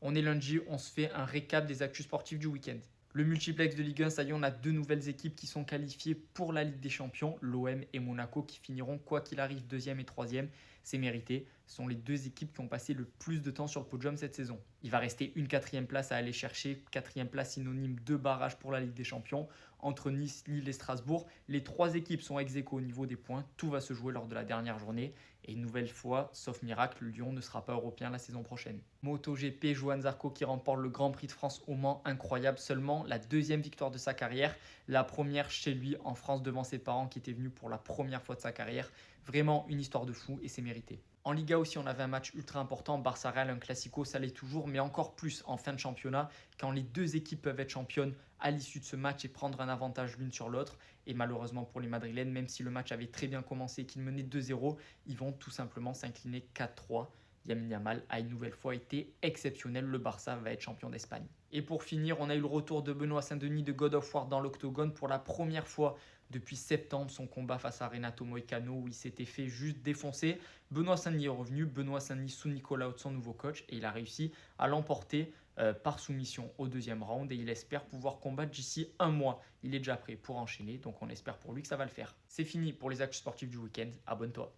On est lundi, on se fait un récap des actus sportifs du week-end. Le multiplex de Ligue 1, ça y est, on a deux nouvelles équipes qui sont qualifiées pour la Ligue des Champions, l'OM et Monaco qui finiront quoi qu'il arrive deuxième et troisième. C'est mérité. Ce sont les deux équipes qui ont passé le plus de temps sur le podium cette saison. Il va rester une quatrième place à aller chercher. Quatrième place synonyme de barrage pour la Ligue des Champions. Entre Nice, Lille et Strasbourg, les trois équipes sont ex-aequo au niveau des points. Tout va se jouer lors de la dernière journée. Et une nouvelle fois, sauf miracle, Lyon ne sera pas européen la saison prochaine. MotoGP, Johan Zarco qui remporte le Grand Prix de France au Mans, incroyable, seulement la deuxième victoire de sa carrière, la première chez lui en France devant ses parents qui étaient venus pour la première fois de sa carrière. Vraiment une histoire de fou et c'est mérité. En Liga aussi, on avait un match ultra important, Barça-Real, un classico, ça l'est toujours, mais encore plus en fin de championnat, quand les deux équipes peuvent être championnes à l'issue de ce match et prendre un avantage l'une sur l'autre. Et malheureusement pour les Madrilènes, même si le match avait très bien commencé et qu'ils menaient 2-0, ils vont tout simplement s'incliner 4-3. Lamine Yamal a une nouvelle fois été exceptionnel. Le Barça va être champion d'Espagne. Et pour finir, on a eu le retour de Benoît Saint-Denis de God of War dans l'octogone pour la première fois depuis septembre. Son combat face à Renato Moicano où il s'était fait juste défoncer. Benoît Saint-Denis est revenu. Benoît Saint-Denis sous Nicolas Haute, son nouveau coach, et il a réussi à l'emporter par soumission au deuxième round et il espère pouvoir combattre d'ici un mois. Il est déjà prêt pour enchaîner, donc on espère pour lui que ça va le faire. C'est fini pour les actus sportifs du week-end. Abonne-toi.